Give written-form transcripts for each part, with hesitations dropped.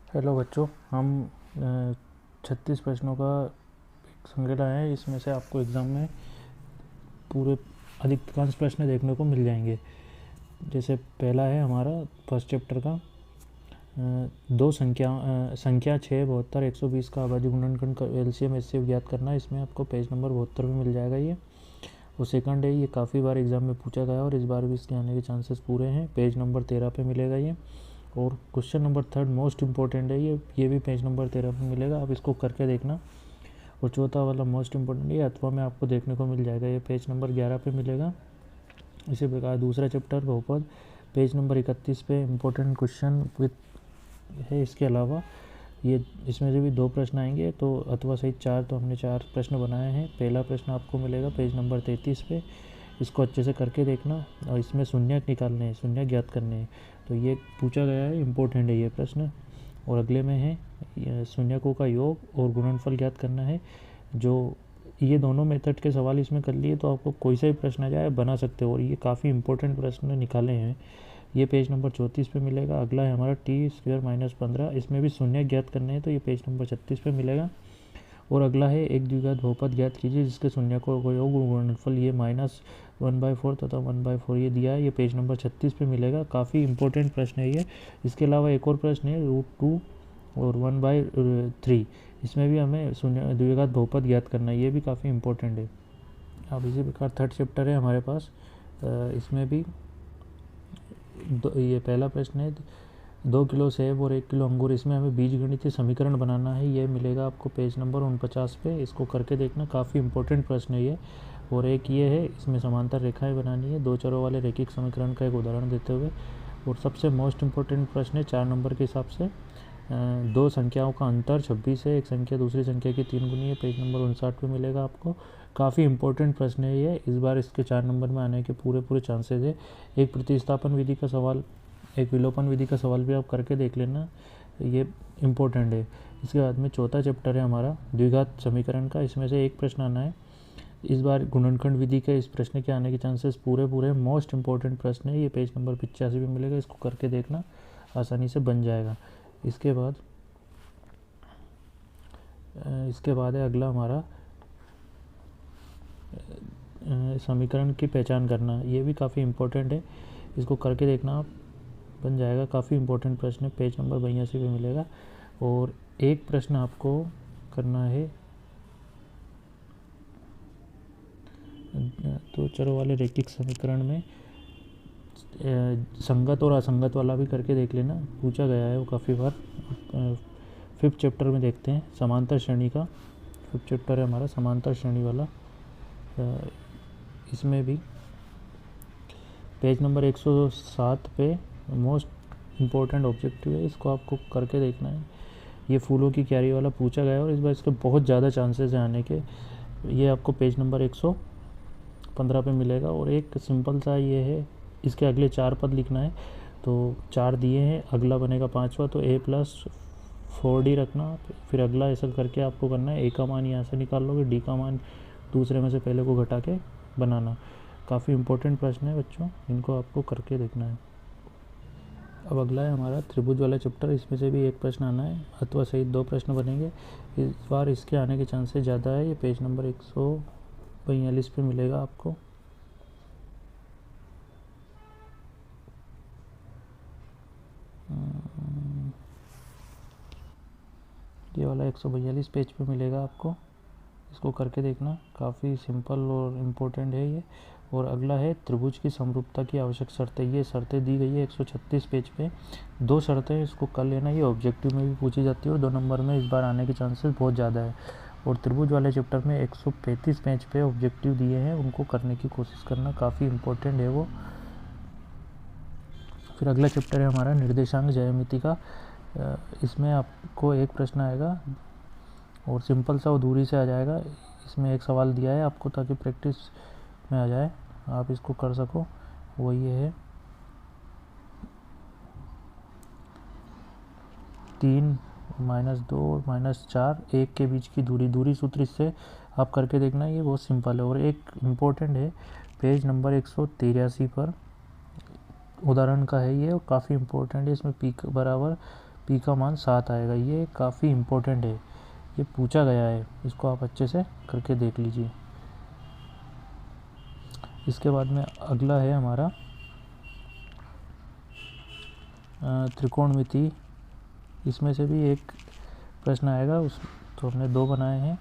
Hello बच्चों, हम 36 प्रश्नों का एक संग्रह लाए हैं। इसमें से आपको एग्ज़ाम में पूरे अधिकांश प्रश्न देखने को मिल जाएंगे। जैसे पहला है हमारा फर्स्ट चैप्टर का दो संख्या 6, 72, 120 का आबादी गुणनखंड का एलसीएम एचसीएफ ज्ञात करना है। इसमें आपको पेज नंबर 72 में मिल जाएगा ये। और सेकंड है, ये काफ़ी बार एग्ज़ाम में पूछा गया और इस बार भी इसके आने के चांसेस पूरे हैं। पेज नंबर 13 पे मिलेगा ये। और question number third most important है ये भी पेज नंबर 13 पे मिलेगा, आप इसको करके देखना। और चौथा वाला मोस्ट इम्पोर्टेंट ये अथवा में आपको देखने को मिल जाएगा, ये पेज नंबर 11 पे मिलेगा। इसी प्रकार दूसरा चैप्टर बहुपद पेज नंबर 31 पे इम्पोर्टेंट क्वेश्चन विथ है। इसके अलावा ये इसमें से भी 2 प्रश्न आएंगे, तो अथवा सहित 4, तो हमने 4 प्रश्न बनाए हैं। पहला प्रश्न आपको मिलेगा पेज नंबर 33 पे, इसको अच्छे से करके देखना। और इसमें शून्यक निकालने हैं, शून्यक ज्ञात करने हैं, तो ये पूछा गया है, इम्पोर्टेंट है ये प्रश्न। और अगले में है शून्यकों का योग और गुणनफल ज्ञात करना है। जो ये दोनों मेथड के सवाल इसमें कर लिए तो आपको कोई सा भी प्रश्न आ जाए बना सकते हो, और ये काफ़ी इंपॉर्टेंट प्रश्न निकाले हैं। ये पेज नंबर 34 पे मिलेगा। अगला है हमारा t² - 15, इसमें भी शून्य ज्ञात करने हैं, तो ये पेज नंबर 36 पे मिलेगा। और अगला है एक द्विघात बहुपद ज्ञात कीजिए जिसके शून्यकों का योग गुणनफल ये -1/4 तथा 1/4 ये दिया है, ये पेज नंबर 36 पे मिलेगा। काफ़ी इंपॉर्टेंट प्रश्न है ये। इसके अलावा एक और प्रश्न है √2 और 1/3, इसमें भी हमें शून्य द्विघात बहुपद ज्ञात करना है, ये भी काफ़ी इंपॉर्टेंट है। अब इसी प्रकार थर्ड चैप्टर है हमारे पास, इसमें भी ये पहला प्रश्न है 2 किलो सेब और 1 किलो अंगूर, इसमें हमें बीजगणितीय समीकरण बनाना है। ये मिलेगा आपको पेज नंबर 49 पे, इसको करके देखना, काफ़ी इंपॉर्टेंट प्रश्न है ये। और एक ये है, इसमें समांतर रेखाएं बनानी है 2 चरों वाले रैखिक समीकरण का एक उदाहरण देते हुए। और सबसे मोस्ट इम्पोर्टेंट प्रश्न है 4 नंबर के हिसाब से, 2 संख्याओं का अंतर 26 है, एक संख्या दूसरी संख्या की 3 गुनी है, पेज नंबर 59 पे मिलेगा आपको। काफ़ी इंपॉर्टेंट प्रश्न है ये, इस बार इसके 4 नंबर में आने के पूरे चांसेस है। एक प्रतिस्थापन विधि का सवाल, एक विलोपन विधि का सवाल भी आप करके देख लेना, ये इम्पोर्टेंट है। इसके बाद में चौथा चैप्टर है हमारा द्विघात समीकरण का, इसमें से एक प्रश्न आना है। इस बार गुणनखंड विधि के इस प्रश्न के आने के चांसेस पूरे मोस्ट इम्पोर्टेंट प्रश्न है, ये पेज नंबर 85 पे मिलेगा, इसको करके देखना, आसानी से बन जाएगा। इसके बाद है अगला हमारा समीकरण की पहचान करना, ये भी काफ़ी इम्पोर्टेंट है, इसको करके देखना आप, बन जाएगा। काफ़ी इम्पोर्टेंट प्रश्न है, पेज नंबर 82 पे मिलेगा। और एक प्रश्न आपको करना है तो चरों वाले रैखिक समीकरण में संगत और असंगत वाला भी करके देख लेना, पूछा गया है वो काफ़ी बार। 5th चैप्टर में देखते हैं समांतर श्रेणी का, 5th चैप्टर है हमारा समांतर श्रेणी वाला। इसमें भी पेज नंबर 107 पे मोस्ट इम्पोर्टेंट ऑब्जेक्टिव है, इसको आपको करके देखना है। ये फूलों की क्यारी वाला पूछा गया है और इस बार इसके बहुत ज़्यादा चांसेस हैं आने के। ये आपको पेज नंबर 115 पे मिलेगा। और एक सिंपल सा ये है, इसके अगले 4 पद लिखना है, तो 4 दिए हैं, अगला बनेगा 5वां, तो a+4d रखना। फिर अगला ऐसा करके आपको करना है, a का मान यहाँ से निकाल लोगे, d का मान दूसरे में से पहले को घटा के बनाना। काफ़ी इंपॉर्टेंट प्रश्न है बच्चों, इनको आपको करके देखना है। अब अगला है हमारा त्रिभुज वाला चैप्टर, इसमें से भी एक प्रश्न आना है, अथवा सहित 2 प्रश्न बनेंगे। इस बार इसके आने के चांसेस ज़्यादा है, ये पेज नंबर 142 पे मिलेगा आपको। ये वाला 142 पेज पे मिलेगा आपको, इसको करके देखना, काफ़ी सिंपल और इम्पोर्टेंट है ये। और अगला है त्रिभुज की समरूपता की आवश्यक शर्तें, ये शर्तें दी गई है 136 पेज पे, 2 शर्तें, इसको कर लेना। ये ऑब्जेक्टिव में भी पूछी जाती है और 2 नंबर में इस बार आने के चांसेस बहुत ज़्यादा है। और त्रिभुज वाले चैप्टर में 135 पेज पे ऑब्जेक्टिव दिए हैं, उनको करने की कोशिश करना, काफ़ी इम्पोर्टेंट है वो। फिर अगला चैप्टर है हमारा निर्देशांक ज्यामिति का, इसमें आपको एक प्रश्न आएगा और सिंपल सा वो दूरी से आ जाएगा। इसमें एक सवाल दिया है आपको ताकि प्रैक्टिस में आ जाए, आप इसको कर सको। वो ये है 3 - 2 और -4 1 के बीच की दूरी सूत्र, इससे आप करके देखना, ये बहुत सिंपल है। और एक इम्पोर्टेंट है, पेज नंबर 183 पर उदाहरण का है ये, और काफ़ी इम्पोर्टेंट है। इसमें p p का मान 7 आएगा। ये काफ़ी इम्पोर्टेंट है, ये पूछा गया है, इसको आप अच्छे से करके देख लीजिए। इसके बाद में अगला है हमारा त्रिकोणमिति। इसमें से भी एक प्रश्न आएगा, उस तो हमने 2 बनाए हैं,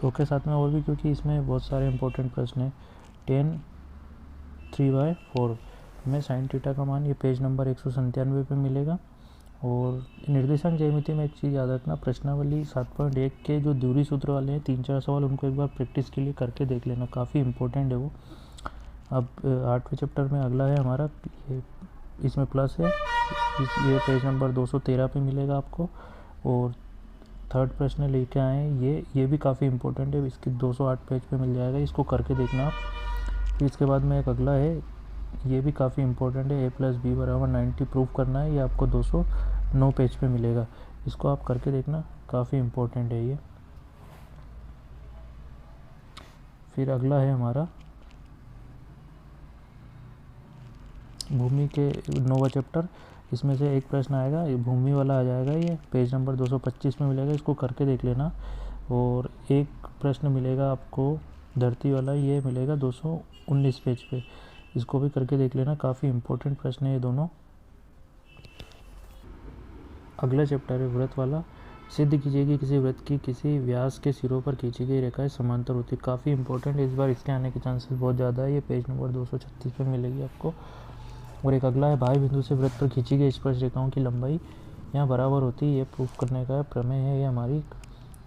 2 के साथ में और भी, क्योंकि इसमें बहुत सारे इंपॉर्टेंट प्रश्न हैं। 10 3/4 में साइन थीटा का मान, ये पेज नंबर 197 पे मिलेगा। और निर्देशांक ज्यामिति में एक चीज़ याद रखना, प्रश्नावली 7.1 के जो दूरी सूत्र वाले हैं 3-4 सवाल, उनको एक बार प्रैक्टिस के लिए करके देख लेना, काफ़ी इंपॉर्टेंट है वो। अब 8वें चैप्टर में अगला है हमारा, इसमें प्लस है, ये पेज नंबर 213 पे मिलेगा आपको। और 3rd प्रश्न लेके आए हैं, ये भी काफ़ी इंपॉर्टेंट है, इसकी 208 पेज पे मिल जाएगा, इसको करके देखना आप। फिर इसके बाद में एक अगला है, ये भी काफ़ी इंपॉर्टेंट है, a + b = 90 प्रूव करना है, ये आपको 209 पेज पे मिलेगा, इसको आप करके देखना, काफ़ी इंपॉर्टेंट है ये। फिर अगला है हमारा भूमि के 9वां चैप्टर, इसमें से एक प्रश्न आएगा, ये भूमि वाला आ जाएगा, ये पेज नंबर 225 में मिलेगा, इसको करके देख लेना। और एक प्रश्न मिलेगा आपको धरती वाला, ये मिलेगा 219 पेज पे, इसको भी करके देख लेना, काफ़ी इंपॉर्टेंट प्रश्न है ये दोनों। अगला चैप्टर है व्रत वाला। सिद्ध कीजिए कि किसी व्रत की किसी व्यास के सिरों पर खींची गई रेखाएं समांतर होती है, काफ़ी इंपॉर्टेंट है, इस बार इसके आने के चांसेस बहुत ज़्यादा है, ये पेज नंबर 236 पे मिलेगी आपको। और एक अगला है, भाई बिंदु से वृत्त पर खींची गई स्पर्श रेखाओं की लंबाई यहाँ बराबर होती है, ये प्रूफ करने का प्रमेय है ये हमारी,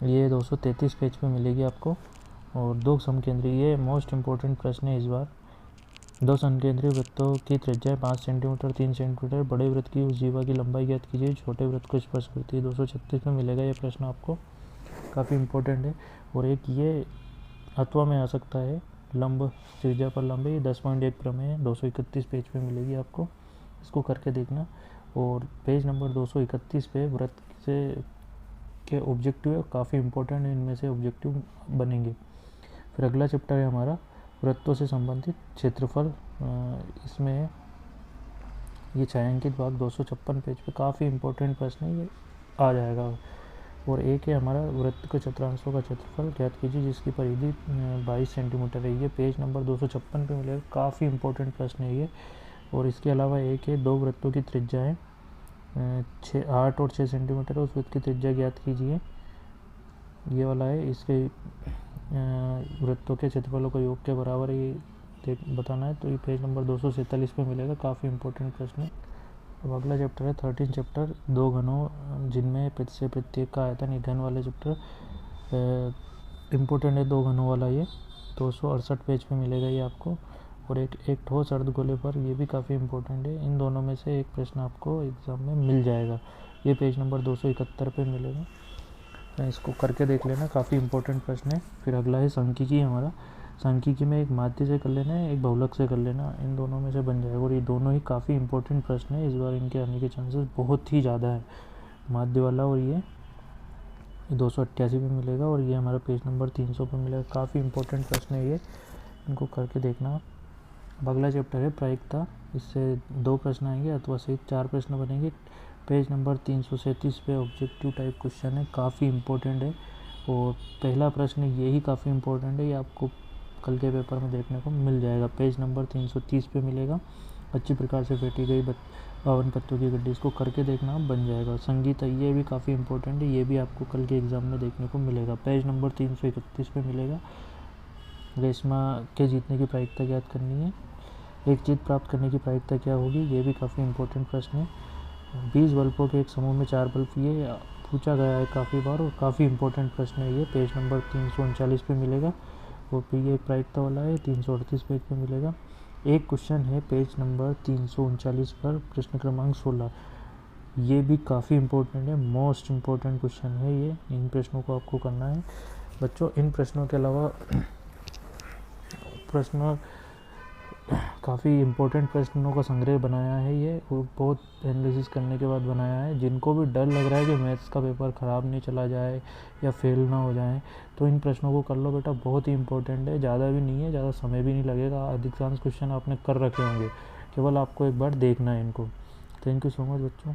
ये 233 पेज पे मिलेगी आपको। और 2 समकेंद्री, ये मोस्ट इम्पोर्टेंट प्रश्न है इस बार। 2 समकेंद्री वृत्तों की त्रिज्या 5 सेंटीमीटर 3 सेंटीमीटर, बड़े वृत्त की उस जीवा की लंबाई ज्ञात कीजिए छोटे वृत्त को स्पर्श करती है, 236 में मिलेगा ये प्रश्न आपको, काफ़ी इंपॉर्टेंट है। और एक ये अथवा में आ सकता है, लंब त्रिज्या पर लंबाई 10.1 प्रमेय है, 231 पेज पे मिलेगी आपको, इसको करके देखना। और पेज नंबर 231 पे वृत्त से के ऑब्जेक्टिव काफ़ी इंपॉर्टेंट है, इनमें से ऑब्जेक्टिव बनेंगे। फिर अगला चैप्टर है हमारा वृत्तों से संबंधित क्षेत्रफल, इसमें ये छायांकित भाग 256 पेज पे, काफ़ी इंपॉर्टेंट प्रश्न है, ये आ जाएगा। और एक है हमारा वृत्त के चतुर्थांशों का क्षेत्रफल ज्ञात कीजिए जिसकी परिधि 22 सेंटीमीटर है, ये पेज नंबर 256 पे मिलेगा, काफ़ी इंपॉर्टेंट प्रश्न है ये। और इसके अलावा एक है, 2 वृत्तों की त्रिज्याएँ 8 और 6 सेंटीमीटर है, उस वृत्त की त्रिज्या ज्ञात कीजिए, ये वाला है। इसके वृत्तों के क्षेत्रफलों का योग के बराबर है, ये बताना है, तो ये पेज नंबर 247 पे मिलेगा, काफ़ी इंपॉर्टेंट प्रश्न है। अब अगला चैप्टर है 13 चैप्टर, 2 घनों जिनमें से प्रत्येक का आयतन, ये घन वाले चैप्टर इम्पोर्टेंट है, 2 घनों वाला, ये 268 पेज पे मिलेगा ये आपको। और एक ठोस अर्धगोले पर, ये भी काफ़ी इंपॉर्टेंट है, इन दोनों में से एक प्रश्न आपको एग्ज़ाम में मिल जाएगा, ये पेज नंबर 271 पे मिलेगा, इसको करके देख लेना, काफ़ी इंपॉर्टेंट प्रश्न है। फिर अगला है सांख्यिकी हमारा, सांख्यिकी में एक माध्य से कर लेना है, एक बहुलक से कर लेना, इन दोनों में से बन जाएगा। और ये दोनों ही काफ़ी इंपॉर्टेंट प्रश्न है, इस बार इनके आने के चांसेस बहुत ही ज़्यादा है, माध्य वाला। और ये 288 पे मिलेगा, और ये हमारा पेज नंबर 300 पे मिलेगा, काफ़ी इंपॉर्टेंट प्रश्न है ये, इनको करके देखना। अब अगला चैप्टर है प्रायिकता, इससे 2 प्रश्न आएंगे, अथवा सहित 4 प्रश्न बनेंगे, पेज नंबर 337 पे ऑब्जेक्टिव टाइप क्वेश्चन है, काफ़ी इंपॉर्टेंट है। और पहला प्रश्न ये ही काफ़ी इंपॉर्टेंट है, ये आपको कल के पेपर में देखने को मिल जाएगा, पेज नंबर 330 पे मिलेगा, अच्छी प्रकार से फेंटी गई 52 पत्तों की गड्डी, इसको करके देखना बन जाएगा। संगीत, ये भी काफ़ी इंपॉर्टेंट है, ये भी आपको कल के एग्ज़ाम में देखने को मिलेगा, पेज नंबर 331 पे मिलेगा। रेशमा के जीतने की प्रायिकता ज्ञात करनी है, एक जीत प्राप्त करने की प्रायिकता क्या होगी, ये भी काफ़ी इंपॉर्टेंट प्रश्न है। 20 बल्बों के एक समूह में 4 बल्ब, ये पूछा गया है काफ़ी बार, और काफ़ी इंपॉर्टेंट प्रश्न है ये, पेज नंबर 339 पे मिलेगा। और फिर ये प्रायिकता वाला है, 338 पेज पे मिलेगा। एक क्वेश्चन है पेज नंबर 339 पर, प्रश्न क्रमांक 16, ये भी काफ़ी इंपॉर्टेंट है, मोस्ट इम्पोर्टेंट क्वेश्चन है ये, इन प्रश्नों को आपको करना है बच्चों। इन प्रश्नों के अलावा प्रश्न काफ़ी इंपॉर्टेंट प्रश्नों का संग्रह बनाया है ये, वो बहुत एनालिसिस करने के बाद बनाया है। जिनको भी डर लग रहा है कि मैथ्स का पेपर ख़राब नहीं चला जाए या फेल ना हो जाए, तो इन प्रश्नों को कर लो बेटा, बहुत ही इंपॉर्टेंट है, ज़्यादा भी नहीं है, ज़्यादा समय भी नहीं लगेगा, अधिकांश क्वेश्चन आपने कर रखे होंगे, केवल आपको एक बार देखना है इनको। थैंक यू सो मच बच्चों।